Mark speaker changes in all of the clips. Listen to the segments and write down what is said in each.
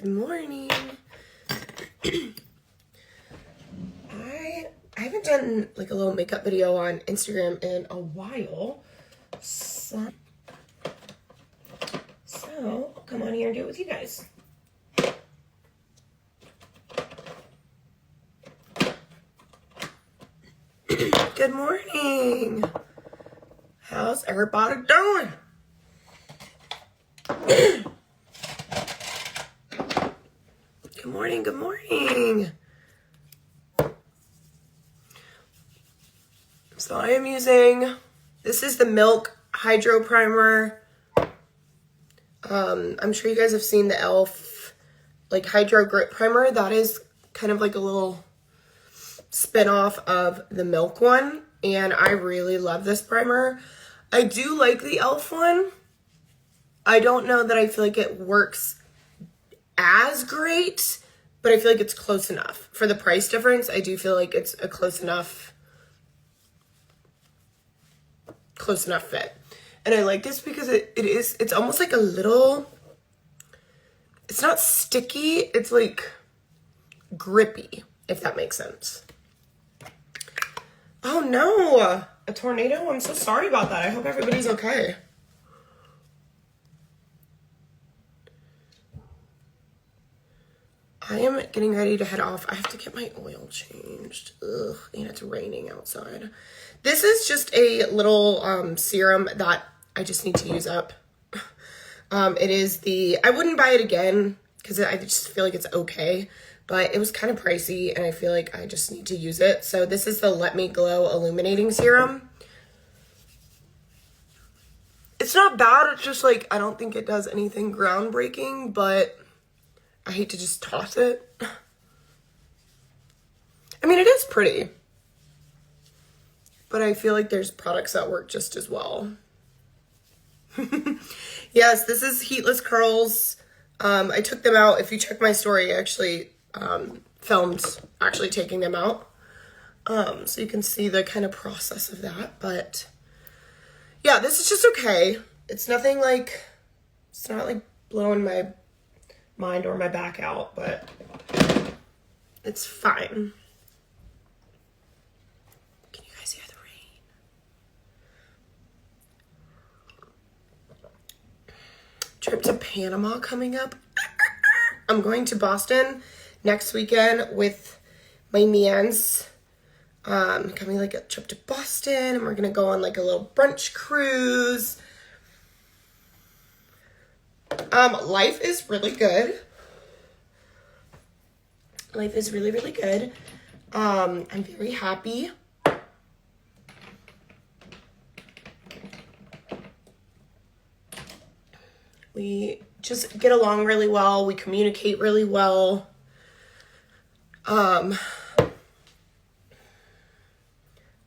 Speaker 1: Good morning. I haven't done like a little makeup video on Instagram in a while. So I'll come on here and do it with you guys. Good morning. How's everybody doing? Good morning, good morning. So I am using, this is the Milk Hydro Primer. I'm sure you guys have seen the e.l.f. like Hydro Grip Primer. That is kind of like a little spin-off of the Milk one. And I really love this primer. I do like the e.l.f. one. I don't know that I feel like it works as great, but I feel like it's close enough. For the price difference, I do feel like it's a close enough fit. And I like this because it's almost like a little, it's not sticky, it's like grippy, if that makes sense. Oh no, a tornado? I'm so sorry about that. I hope everybody's okay. I am getting ready to head off. I have to get my oil changed. Ugh, and it's raining outside. This is just a little serum that I just need to use up. It is I wouldn't buy it again because I just feel like it's okay. But it was kind of pricey and I feel like I just need to use it. So this is the Let Me Glow Illuminating Serum. It's not bad. It's just like, I don't think it does anything groundbreaking, but I hate to just toss it. I mean, it is pretty. But I feel like there's products that work just as well. Yes, this is Heatless Curls. I took them out. If you check my story, I actually filmed actually taking them out. So you can see the kind of process of that. But yeah, this is just okay. It's nothing like, it's not like blowing my mind or my back out, but it's fine. Can you guys hear the rain? Trip to Panama coming up. I'm going to Boston next weekend with my niece. Coming like a trip to Boston, and we're gonna go on like a little brunch cruise. Life is really good. Life is really, really good. I'm very happy. We just get along really well. We communicate really well. I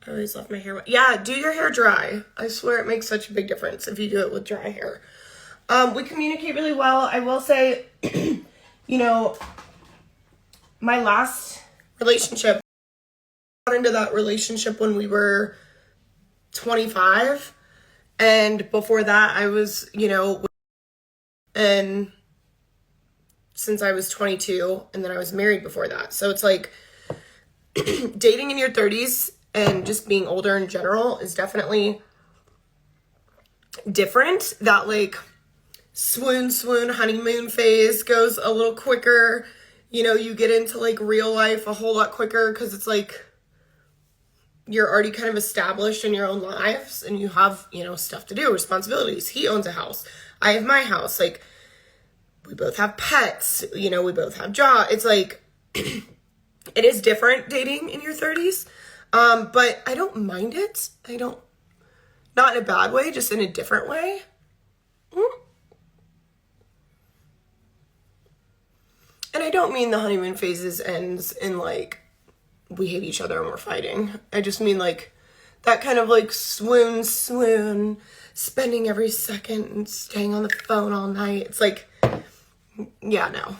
Speaker 1: always left my hair wet. Yeah, do your hair dry. I swear it makes such a big difference if you do it with dry hair. We communicate really well. I will say, you know, my last relationship, I got into that relationship when we were 25. And before that, I was, you know, and since I was 22, and then I was married before that. So it's like dating in your 30s and just being older in general is definitely different. That like swoon honeymoon phase goes a little quicker. You know, you get into like real life a whole lot quicker because it's like you're already kind of established in your own lives and you have, you know, stuff to do, responsibilities. He owns a house. I have my house. Like, we both have pets, you know, we both have jobs. It's like, it is different dating in your 30s. But I don't mind it. Not in a bad way, just in a different way. And I don't mean the honeymoon phases ends in like, we hate each other and we're fighting. I just mean like that kind of like swoon, spending every second and staying on the phone all night. It's like, yeah, no.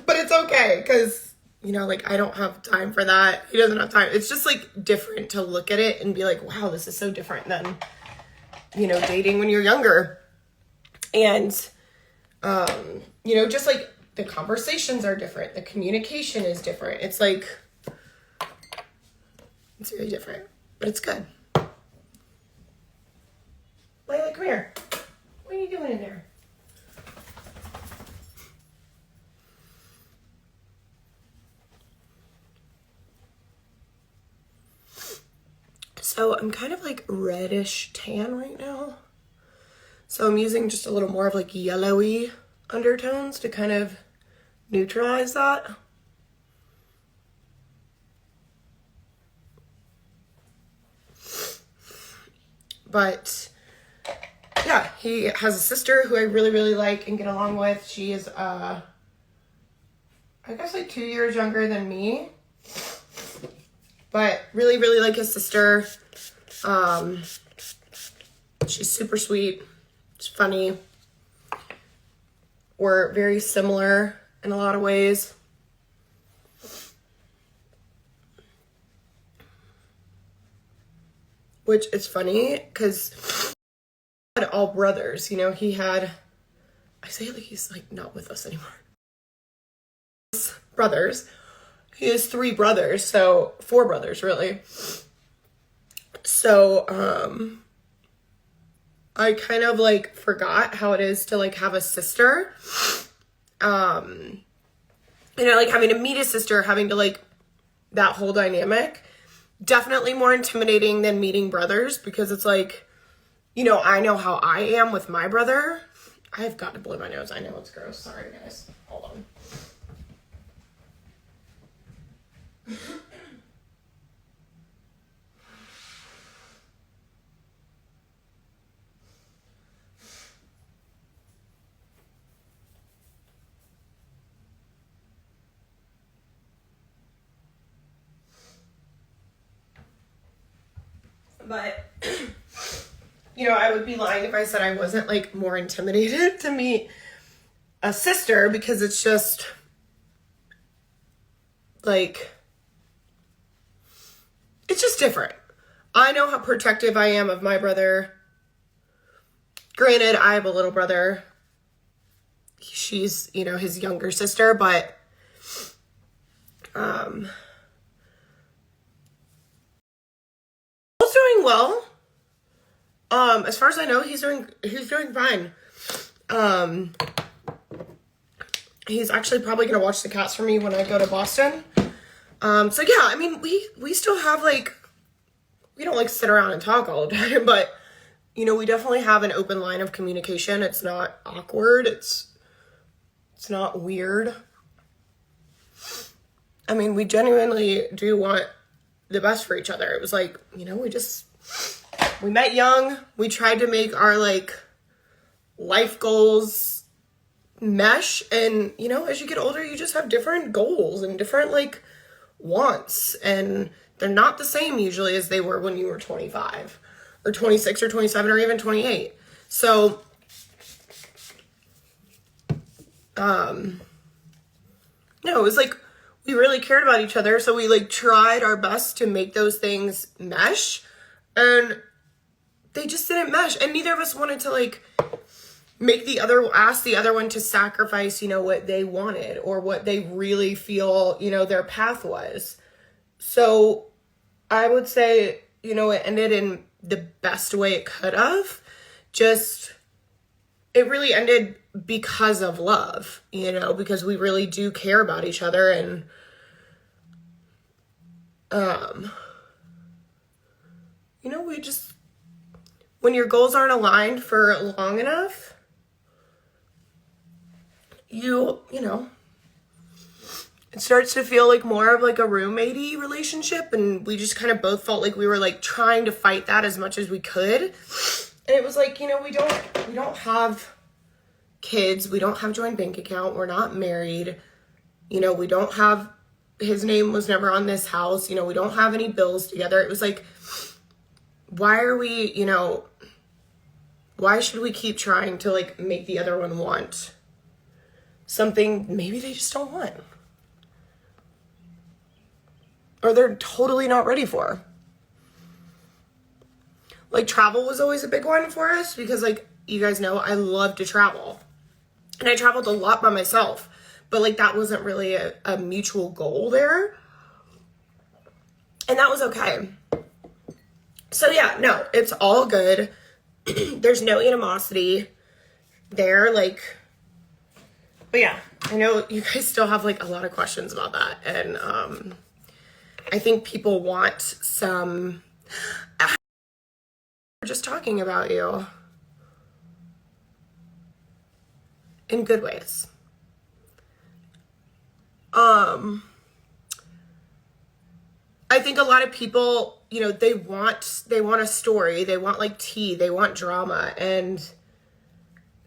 Speaker 1: But it's okay because, you know, like I don't have time for that. He doesn't have time. It's just like different to look at it and be like, wow, this is so different than, you know, dating when you're younger. And You know, just like the conversations are different. The communication is different. It's like, it's very different, but it's good. Layla, come here. What are you doing in there? So I'm kind of like reddish tan right now. So I'm using just a little more of like yellowy undertones to kind of neutralize that. But yeah, he has a sister who I really, really like and get along with. She is, I guess like 2 years younger than me. But really, really like his sister. She's super sweet. She's funny. We're very similar in a lot of ways. Which is funny because he had all brothers. You know, he had, I say it like he's like not with us anymore. Brothers. He has 3 brothers, so 4 brothers really. So, I kind of like forgot how it is to like have a sister. You know, like having to meet a sister, having to like that whole dynamic. Definitely more intimidating than meeting brothers because it's like, you know, I know how I am with my brother. I've got to blow my nose. I know it's gross. Sorry, guys. Hold on. But, you know, I would be lying if I said I wasn't like more intimidated to meet a sister because it's just like, it's just different. I know how protective I am of my brother. Granted, I have a little brother. She's, you know, his younger sister, but he's doing well. As far as I know, he's doing fine. He's actually probably gonna watch the cats for me when I go to Boston. So yeah, I mean, we still have like, we don't like sit around and talk all the time, but you know, we definitely have an open line of communication. It's not awkward. It's not weird. I mean, we genuinely do want the best for each other. It was like, you know, we met young. We tried to make our like life goals mesh. And, you know, as you get older, you just have different goals and different like wants. And they're not the same usually as they were when you were 25 or 26 or 27 or even 28. So, no, it was like, we really cared about each other. So we like tried our best to make those things mesh, and they just didn't mesh. And neither of us wanted to like ask the other one to sacrifice, you know, what they wanted or what they really feel, you know, their path was. So I would say, you know, it ended in the best way it could have. Just, it really ended because of love, you know, because we really do care about each other. And, you know, we just, when your goals aren't aligned for long enough, you know, it starts to feel like more of like a roommate-y relationship. And we just kind of both felt like we were like trying to fight that as much as we could. And it was like, you know, we don't have kids. We don't have joint bank account. We're not married. You know, we don't have, his name was never on this house. You know, we don't have any bills together. It was like, why are we, you know, why should we keep trying to like make the other one want something maybe they just don't want? Or they're totally not ready for. Like travel was always a big one for us because like, you guys know, I love to travel. And I traveled a lot by myself, but like that wasn't really a mutual goal there. And that was okay. So yeah, no, it's all good. There's no animosity there, like, but yeah, I know you guys still have like a lot of questions about that. And I think people want some, we're just talking about you in good ways. I think a lot of people, you know, they want a story, they want like tea, they want drama, and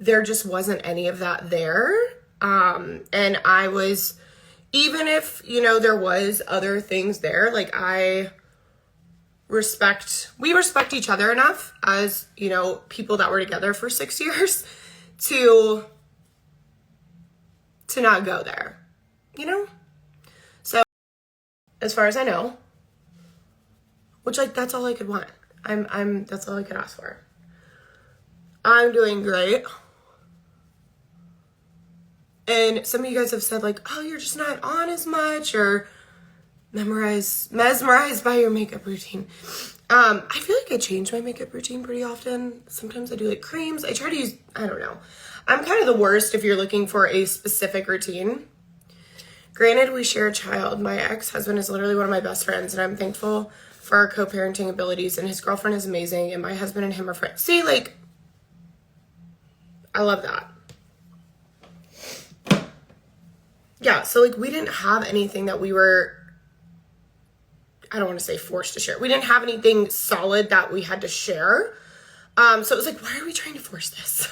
Speaker 1: there just wasn't any of that there. And I was, even if, you know, there was other things there, like we respect each other enough as, you know, people that were together for 6 years to not go there, you know? So as far as I know, which like, that's all I could want. That's all I could ask for. I'm doing great. And some of you guys have said like, oh, you're just not on as much, or mesmerized by your makeup routine. I feel like I change my makeup routine pretty often. Sometimes I do like creams. I try to use, I don't know. I'm kind of the worst if you're looking for a specific routine. Granted, we share a child. My ex-husband is literally one of my best friends, and I'm thankful for our co-parenting abilities, and his girlfriend is amazing, and my husband and him are friends. See, like, I love that. Yeah, so like we didn't have anything that we were, I don't want to say forced to share. We didn't have anything solid that we had to share. So it was like, why are we trying to force this?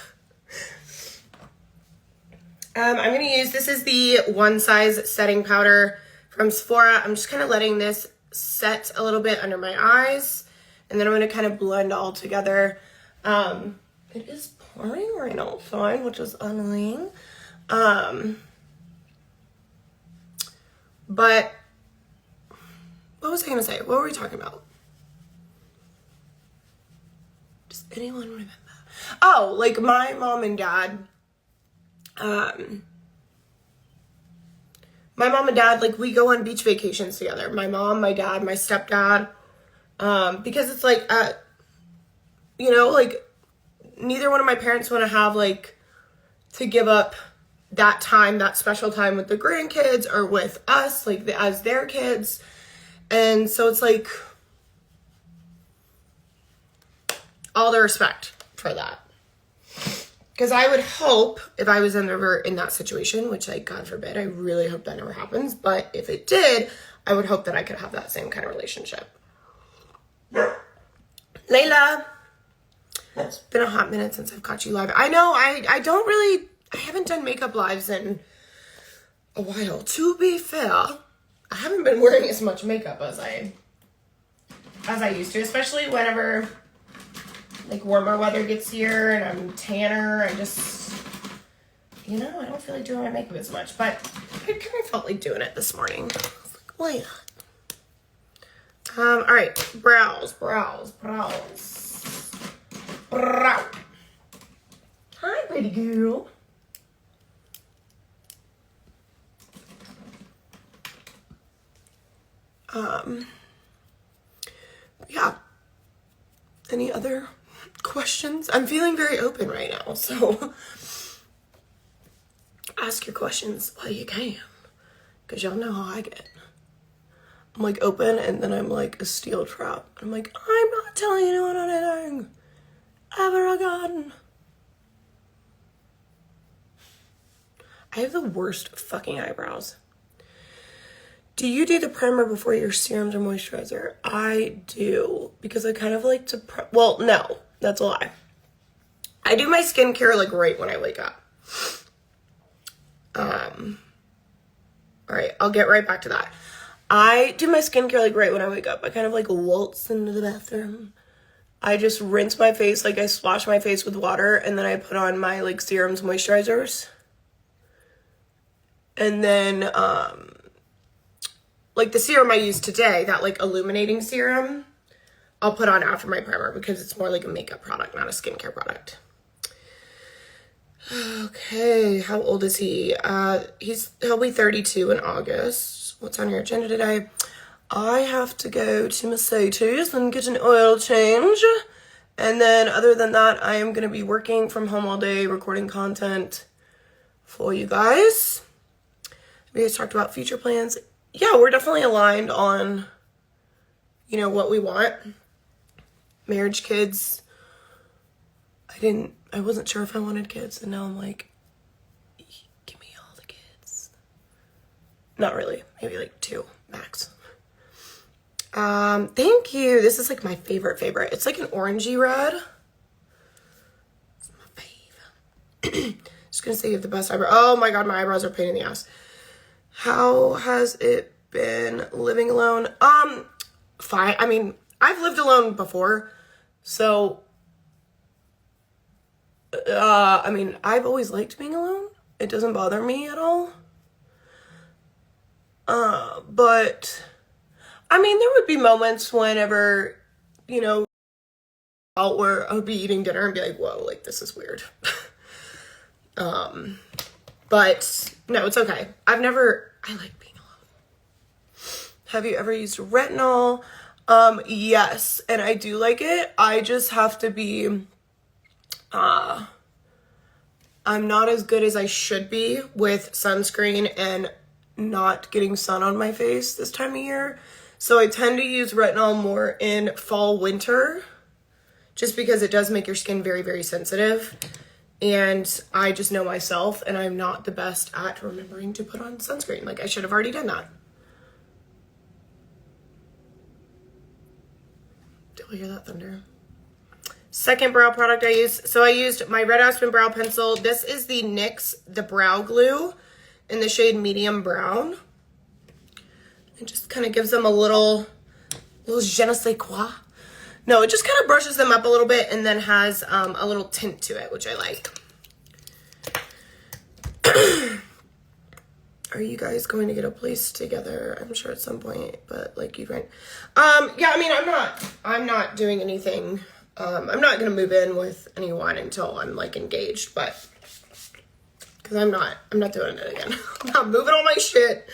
Speaker 1: I'm going to use, this is the One Size setting powder from Sephora. I'm just kind of letting this set a little bit under my eyes, and then I'm going to kind of blend all together. It is pouring right now outside, which is annoying. But what was I going to say? What were we talking about? Does anyone remember? Oh, like my mom and dad, like we go on beach vacations together. My mom, my dad, my stepdad, because it's like, you know, like neither one of my parents want to have like to give up that time, that special time with the grandkids or with us, like as their kids. And so it's like all the respect for that. Because I would hope if I was ever in that situation, which like, God forbid, I really hope that never happens. But if it did, I would hope that I could have that same kind of relationship. Layla, it's been a hot minute since I've caught you live. I know, I haven't done makeup lives in a while. To be fair, I haven't been wearing as much makeup as I used to, especially whenever like warmer weather gets here and I'm tanner. I just, you know, I don't feel like doing my makeup as much, but I kind of felt like doing it this morning. I was like, why not? All right, brows. Hi, pretty girl. Yeah. Any other questions? I'm feeling very open right now, so ask your questions while you can, because y'all know how I get. I'm like open, and then I'm like a steel trap. I'm like, I'm not telling anyone anything ever again. I have the worst fucking eyebrows. Do you do the primer before your serums or moisturizer? I do, because I kind of like to, well, no, that's a lie. I do my skincare like right when I wake up. All right, I'll get right back to that. I do my skincare like right when I wake up. I kind of like waltz into the bathroom. I just rinse my face, like I splash my face with water, and then I put on my like serums, moisturizers. And then, like the serum I use today, that like illuminating serum, I'll put on after my primer because it's more like a makeup product, not a skincare product. Okay, how old is he? He'll be 32 in August. What's on your agenda today? I have to go to Mercedes and get an oil change. And then other than that, I am going to be working from home all day, recording content for you guys. We guys talked about future plans. Yeah, we're definitely aligned on, what we want. Marriage, kids. I wasn't sure if I wanted kids, and now I'm like, give me all the kids. Not really, maybe like 2 max. Thank you. This is like my favorite. It's like an orangey red. It's my fave. Just gonna say you have the best eyebrow. Oh my god, my eyebrows are a pain in the ass. How has it been living alone? Fine. I mean, I've lived alone before, so I've always liked being alone. It doesn't bother me at all. But there would be moments whenever, out where I would be eating dinner and be like, whoa, like this is weird. But no, it's okay. I like being alone. Have you ever used retinol? Yes, and I do like it. I just have to be, I'm not as good as I should be with sunscreen and not getting sun on my face this time of year. So I tend to use retinol more in fall, winter, just because it does make your skin very, very sensitive. And I just know myself, and I'm not the best at remembering to put on sunscreen. Like, I should have already done that. Did we hear that thunder? Second brow product I used. So I used my Red Aspen Brow Pencil. This is the NYX, the Brow Glue in the shade Medium Brown. It just kind of gives them a little je ne sais quoi. No, it just kind of brushes them up a little bit and then has a little tint to it, which I like. Are you guys going to get a place together? I'm sure at some point, but like you'd rent. Yeah, I'm not doing anything. I'm not going to move in with anyone until I'm like engaged, but because I'm not doing it again. I'm not moving all my shit.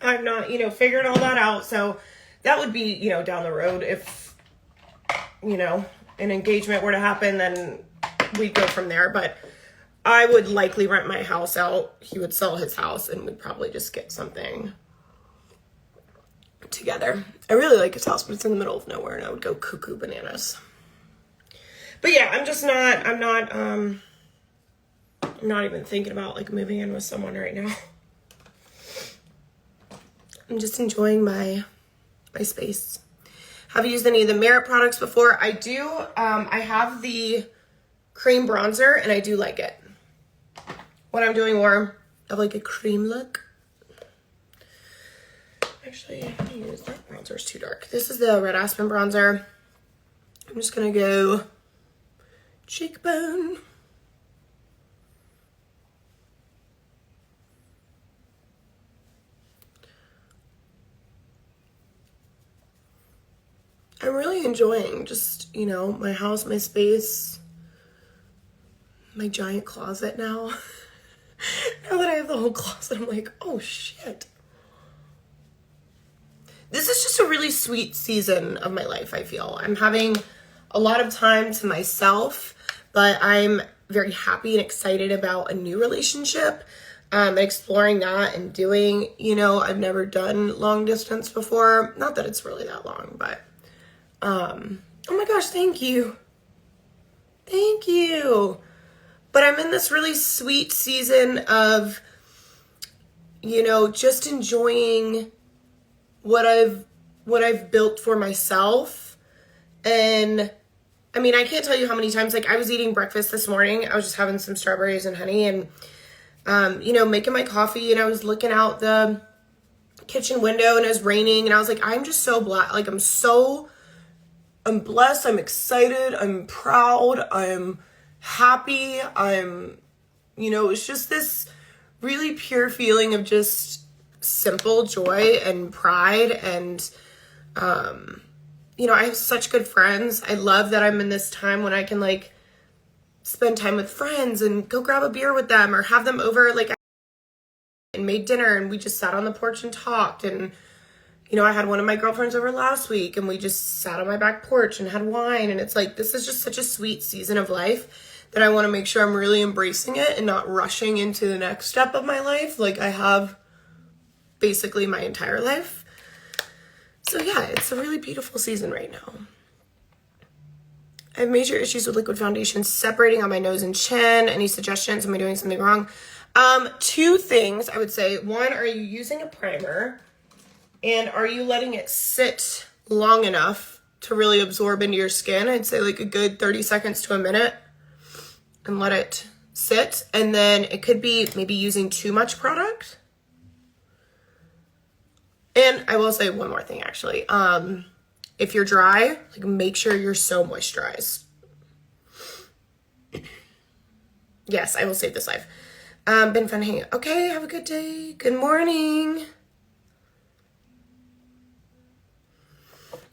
Speaker 1: I'm not, figuring all that out. So that would be, down the road. If, an engagement were to happen, then we'd go from there. But I would likely rent my house out. He would sell his house and we'd probably just get something together. I really like his house, but it's in the middle of nowhere and I would go cuckoo bananas. But yeah, I'm not even thinking about like moving in with someone right now. I'm just enjoying my space. Have you used any of the Merit products before? I do. I have the cream bronzer and I do like it. When I'm doing more of like a cream look. Actually, I'm gonna use that bronzer. It's too dark. This is the Red Aspen bronzer. I'm just gonna go cheekbone. I'm really enjoying just, my house, my space, my giant closet now. Now that I have the whole closet, I'm like, oh shit. This is just a really sweet season of my life, I feel. I'm having a lot of time to myself, but I'm very happy and excited about a new relationship. Exploring that and doing, I've never done long distance before. Not that it's really that long, but oh my gosh, thank you. Thank you. But I'm in this really sweet season of, just enjoying what I've built for myself. And I can't tell you how many times, like I was eating breakfast this morning. I was just having some strawberries and honey and, making my coffee, and I was looking out the kitchen window and it was raining and I was like, I'm just so blessed. Like I'm blessed, I'm excited, I'm proud, I'm happy, it's just this really pure feeling of just simple joy and pride. And, I have such good friends. I love that I'm in this time when I can like spend time with friends and go grab a beer with them or have them over like and made dinner and we just sat on the porch and talked. And you know, I had one of my girlfriends over last week and we just sat on my back porch and had wine. And it's like, this is just such a sweet season of life that I want to make sure I'm really embracing it and not rushing into the next step of my life like I have basically my entire life. So yeah, it's a really beautiful season right now. I have major issues with liquid foundation separating on my nose and chin. Any suggestions? Am I doing something wrong? 2 things I would say. 1, are you using a primer? And are you letting it sit long enough to really absorb into your skin? I'd say like a good 30 seconds to a minute and let it sit. And then it could be maybe using too much product. And I will say one more thing actually. If you're dry, like make sure you're so moisturized. Yes, I will save this life. Been fun hanging out. Okay, have a good day. Good morning.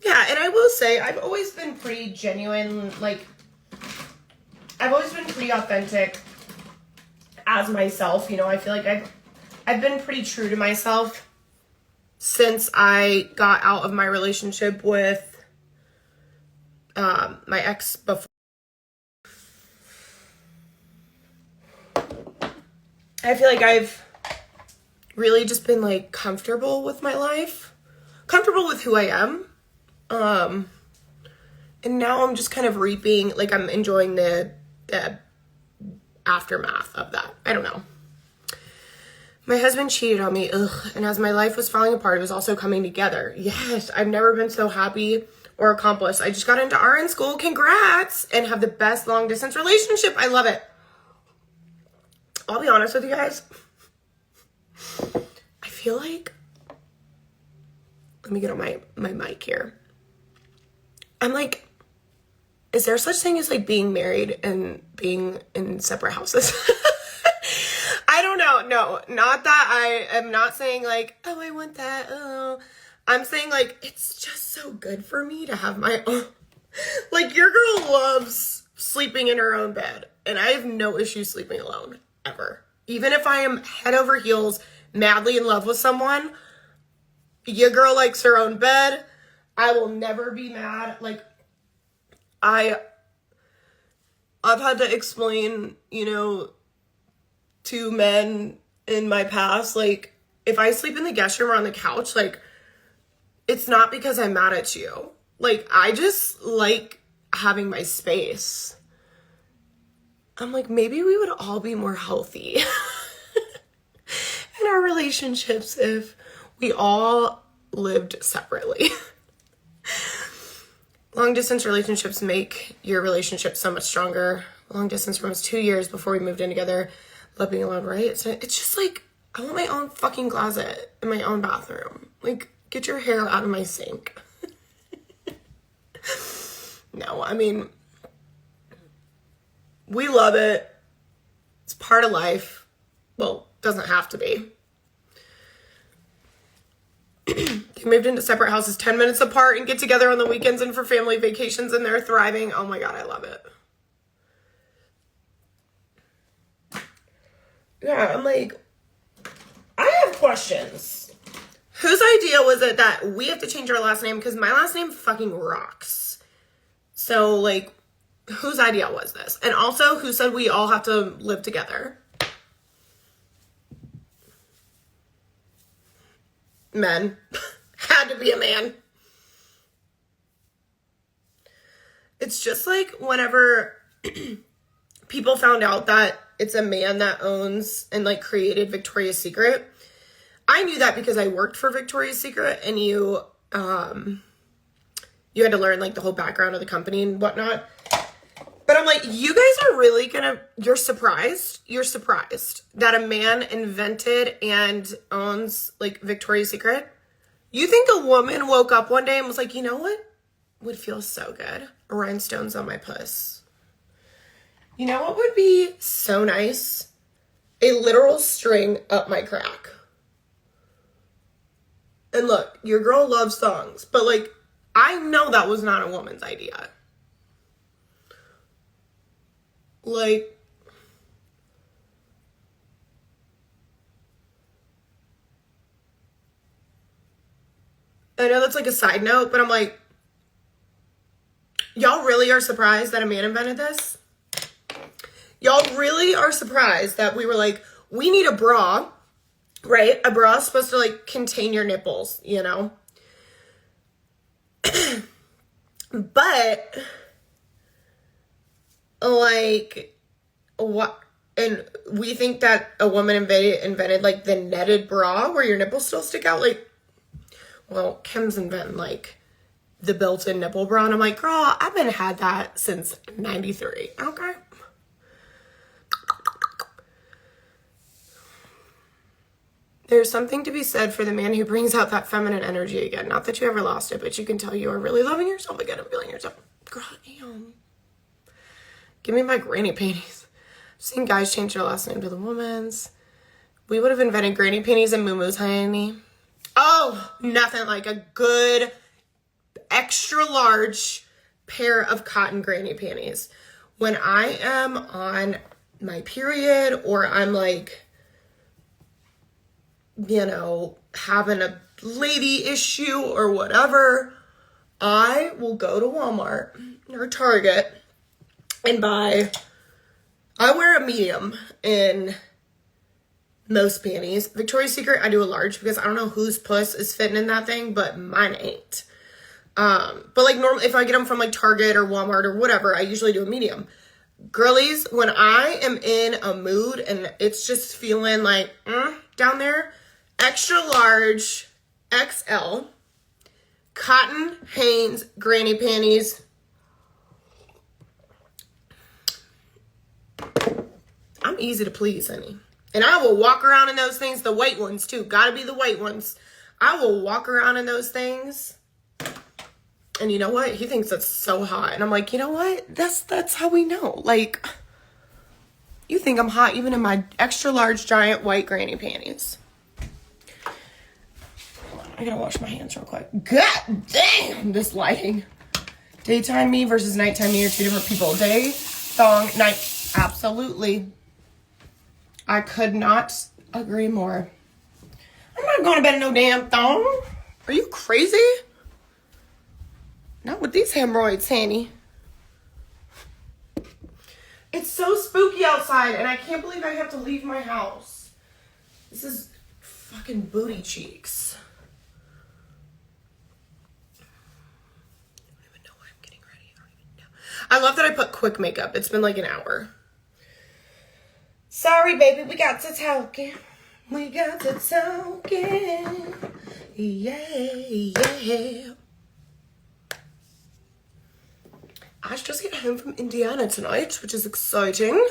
Speaker 1: Yeah, and I will say I've always been pretty genuine. Like, I've always been pretty authentic as myself. You know, I feel like I've been pretty true to myself since I got out of my relationship with my ex before. I feel like I've really just been like comfortable with my life, comfortable with who I am. And now I'm just kind of reaping, like I'm enjoying the aftermath of that. I don't know. My husband cheated on me, and as my life was falling apart, it was also coming together. Yes, I've never been so happy or accomplished. I just got into RN school, congrats, and have the best long distance relationship. I love it. I'll be honest with you guys. I feel like, let me get on my mic here. I'm like, is there such thing as like being married and being in separate houses? I don't know. No, not that. I am not saying like, oh, I want that. Oh, I'm saying like, it's just so good for me to have my own. Like your girl loves sleeping in her own bed and I have no issue sleeping alone ever. Even if I am head over heels, madly in love with someone, your girl likes her own bed. I will never be mad. Like I've had to explain, you know, to men in my past, like if I sleep in the guest room or on the couch, like it's not because I'm mad at you. Like I just like having my space. I'm like, maybe we would all be more healthy in our relationships if we all lived separately. Long distance relationships make your relationship so much stronger. Long distance from us 2 years before we moved in together. Love being alone, right? So it's just like, I want my own fucking closet in my own bathroom. Like, get your hair out of my sink. No, I mean, we love it. It's part of life. Well, doesn't have to be. They moved into separate houses 10 minutes apart and get together on the weekends and for family vacations and they're thriving. Oh my God, I love it. Yeah, I'm like, I have questions. Whose idea was it that we have to change our last name? Because my last name fucking rocks. So, like, whose idea was this? And also, who said we all have to live together? Men. Had to be a man. It's just like whenever people found out that it's a man that owns and like created Victoria's Secret. I knew that because I worked for Victoria's Secret and you had to learn like the whole background of the company and whatnot. But I'm like, you guys are really you're surprised that a man invented and owns like Victoria's Secret. You think a woman woke up one day and was like, you know what would feel so good? Rhinestones on my puss. You know what would be so nice? A literal string up my crack. And look, your girl loves songs, but like, I know that was not a woman's idea. Like, I know that's like a side note, but I'm like, y'all really are surprised that a man invented this? Y'all really are surprised that we were like, we need a bra, right? A bra is supposed to like contain your nipples, you know? But like, what? And we think that a woman invented like the netted bra where your nipples still stick out. Like, well, Kim's inventing like the built-in nipple bra, and I'm like, girl, I've been had that since '93. Okay. There's something to be said for the man who brings out that feminine energy again. Not that you ever lost it, but you can tell you are really loving yourself again and feeling yourself. Girl, damn. Give me my granny panties. I've seen guys change their last name to the woman's. We would have invented granny panties and moo-moos, honey. Oh, nothing like a good extra large pair of cotton granny panties. When I am on my period or I'm like, you know, having a lady issue or whatever, I will go to Walmart or Target and buy, I wear a medium in most panties. Victoria's Secret, I do a large because I don't know whose puss is fitting in that thing, but mine ain't. But like normally if I get them from like Target or Walmart or whatever, I usually do a medium. Girlies, when I am in a mood and it's just feeling like down there, extra large XL cotton Hanes granny panties. I'm easy to please, honey. And I will walk around in those things, the white ones too. Gotta be the white ones. I will walk around in those things. And you know what? He thinks that's so hot. And I'm like, you know what? That's how we know. Like, you think I'm hot even in my extra large giant white granny panties. I gotta wash my hands real quick. God damn, this lighting. Daytime me versus nighttime me are two different people. Day, thong, night. Absolutely. I could not agree more. I'm not going to bed in no damn thong. Are you crazy? Not with these hemorrhoids, Hanny. It's so spooky outside, and I can't believe I have to leave my house. This is fucking booty cheeks. I don't even know why I'm getting ready. I don't even know. I love that I put quick makeup. It's been like an hour. Sorry, baby, we got to talking. We got to talking. Yeah. I just get home from Indiana tonight, which is exciting.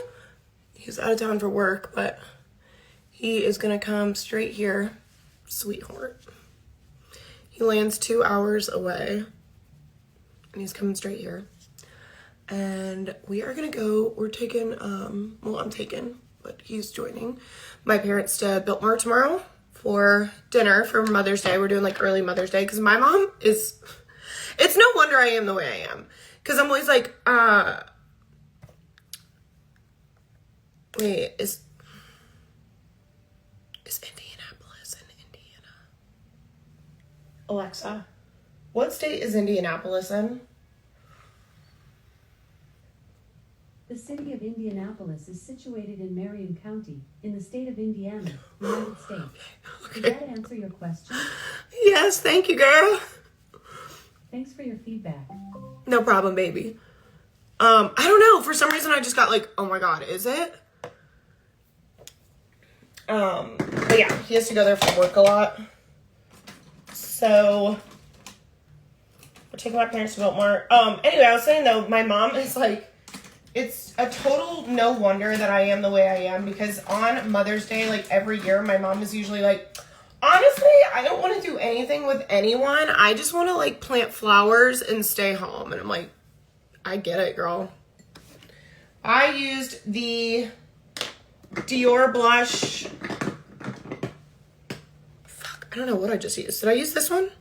Speaker 1: He's out of town for work, but he is gonna come straight here. Sweetheart. He lands 2 hours away, and he's coming straight here. And we are gonna go, we're taking, well, I'm taking, but he's joining my parents to Biltmore tomorrow for dinner for Mother's Day. We're doing like early Mother's Day because my mom is, it's no wonder I am the way I am. Because I'm always like, wait, is Indianapolis in Indiana? Alexa, what state is Indianapolis in?
Speaker 2: The city of Indianapolis is situated in Marion County, in the state of Indiana, United States.
Speaker 1: Okay.
Speaker 2: Did that answer your question?
Speaker 1: Yes, thank you, girl.
Speaker 2: Thanks for your feedback.
Speaker 1: No problem, baby. I don't know. For some reason, I just got like, oh my God, is it? But yeah, he has to go there for work a lot. So, we're taking my parents to Biltmore. Anyway, I was saying though, my mom is like, it's a total no wonder that I am the way I am because on Mother's Day, like every year, my mom is usually like, honestly, I don't want to do anything with anyone. I just want to like plant flowers and stay home. And I'm like, I get it, girl. I used the Dior blush. Fuck, I don't know what I just used. Did I use this one?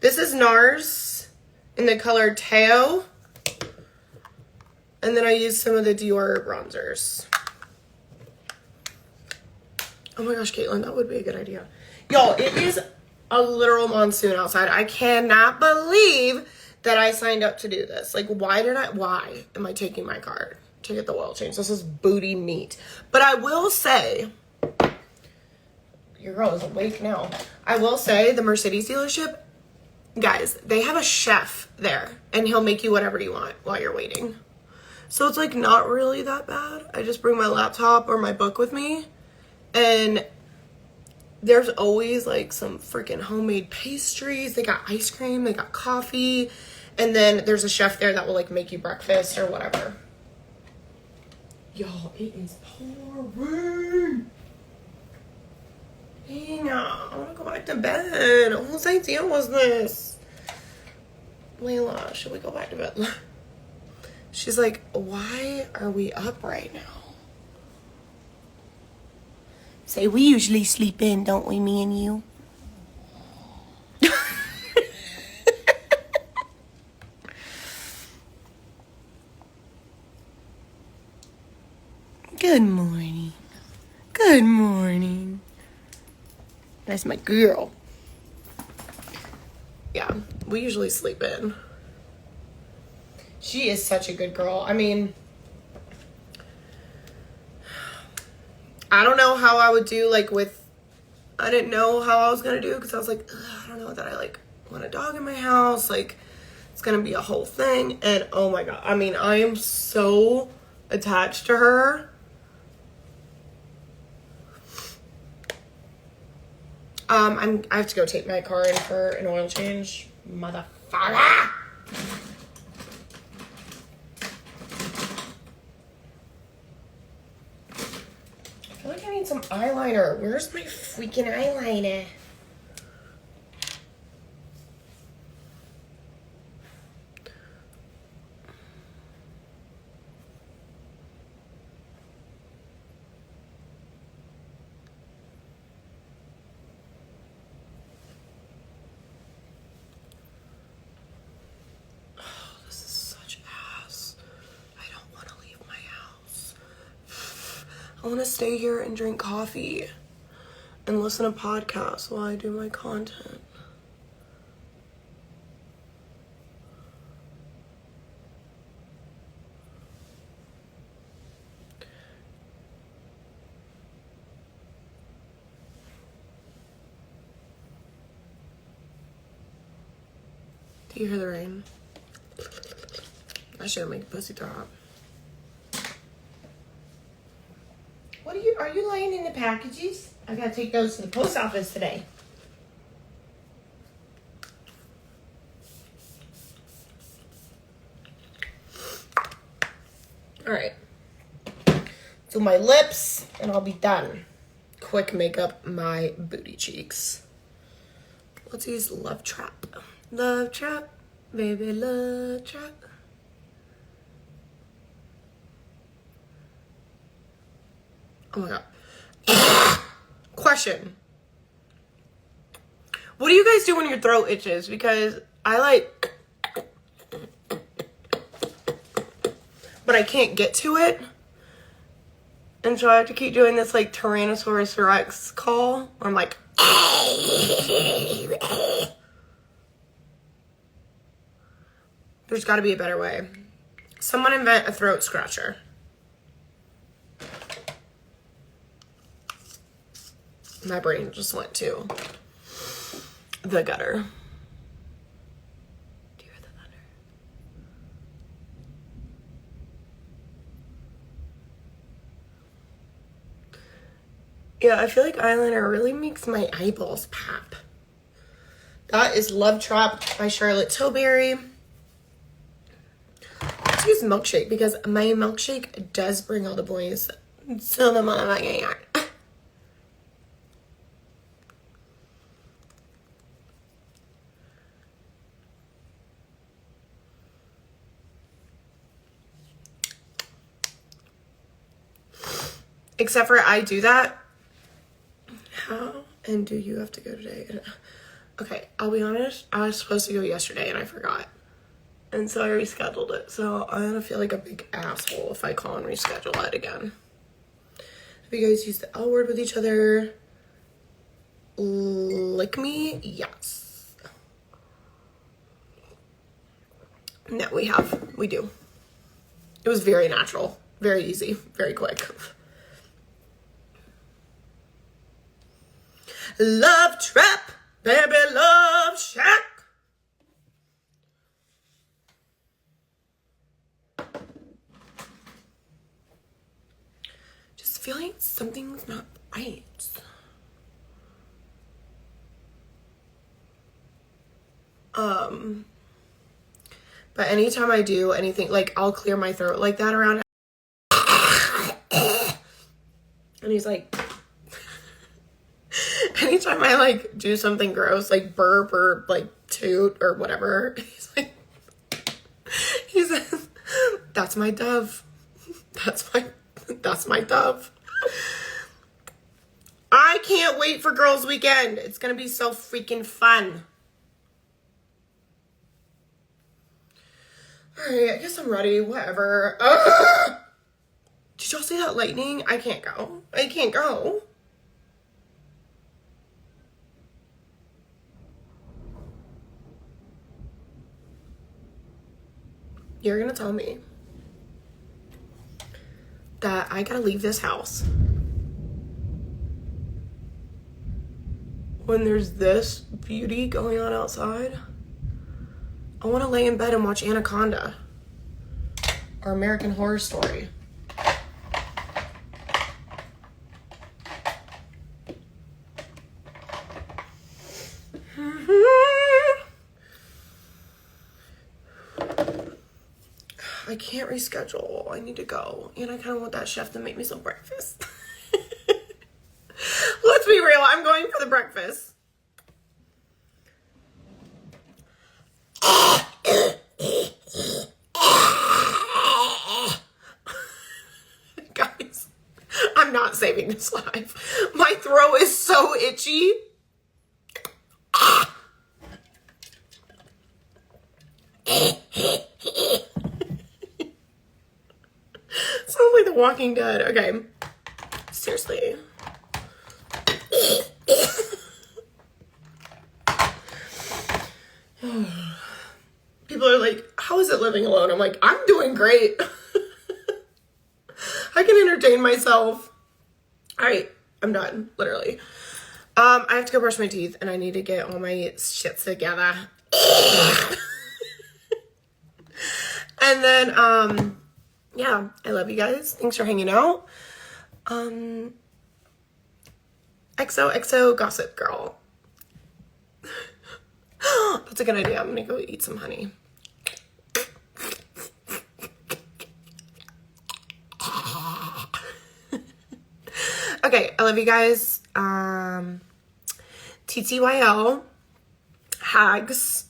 Speaker 1: This is NARS in the color Teo. And then I use some of the Dior bronzers. Oh my gosh, Caitlin, that would be a good idea. Y'all, it is a literal monsoon outside. I cannot believe that I signed up to do this. Like, why am I taking my card to get the oil change? This is booty meat. But I will say, your girl is awake now. I will say the Mercedes dealership, guys, they have a chef there and he'll make you whatever you want while you're waiting. So it's like not really that bad. I just bring my laptop or my book with me, and there's always like some freaking homemade pastries. They got ice cream, they got coffee, and then there's a chef there that will like make you breakfast or whatever. Y'all, it is pouring. Dang, I want to go back to bed. Whose idea was this? Layla, should we go back to bed? She's like, why are we up right now? Say, we usually sleep in, don't we, me and you? Good morning. Good morning. That's my girl. Yeah, we usually sleep in. She is such a good girl. I mean, I don't know how I would do, like, I didn't know how I was going to do, because I was like, I don't know that I, like, want a dog in my house. Like, it's going to be a whole thing. And, oh, my God. I mean, I am so attached to her. I have to go take my car in for an oil change. Motherfucker! I feel like I need some eyeliner. Where's my freaking eyeliner? I want to stay here and drink coffee and listen to podcasts while I do my content. Do you hear the rain? I should make a pussy drop. Are you laying in the packages? I gotta take those to the post office today. Alright. Do my lips and I'll be done. Quick makeup my booty cheeks. Let's use Love Trap. Love Trap, baby, Love Trap. Oh my God. Question. What do you guys do when your throat itches? Because I like, but I can't get to it. And so I have to keep doing this like Tyrannosaurus Rex call where I'm like, there's got to be a better way. Someone invent a throat scratcher. My brain just went to the gutter. Do you hear the thunder? Yeah, I feel like eyeliner really makes my eyeballs pop. That is Love Trap by Charlotte Tilbury. Let's use Milkshake because my milkshake does bring all the boys to the motherfucking yard. Except for I do that. How and do you have to go today? Okay, I'll be honest. I was supposed to go yesterday and I forgot. And so I rescheduled it. So I'm gonna feel like a big asshole if I call and reschedule it again. Have you guys used the L word with each other? Lick me? Yes. No, we do. It was very natural, very easy, very quick. Love trap, baby, love shack. Just feeling something's not right. But anytime I do anything, like I'll clear my throat like that around. And he's like, anytime I like do something gross, like burp or like toot or whatever, he says, that's my dove. That's my dove. I can't wait for girls' weekend. It's gonna be so freaking fun. Alright, I guess I'm ready. Whatever. Ugh! Did y'all see that lightning? I can't go. You're gonna tell me that I gotta leave this house when there's this beauty going on outside? I want to lay in bed and watch Anaconda or American Horror Story. I can't reschedule. I need to go. And I kind of want that chef to make me some breakfast. Let's be real. I'm going for the breakfast. Guys, I'm not saving this live. My throat is so itchy. Sounds like The Walking Dead. Okay. Seriously. People are like, how is it living alone? I'm like, I'm doing great. I can entertain myself. All right, I'm done, literally. I have to go brush my teeth and I need to get all my shit together. And then, yeah, I love you guys. Thanks for hanging out. XOXO Gossip Girl. That's a good idea. I'm gonna go eat some honey. Okay, I love you guys. TTYL. Hags.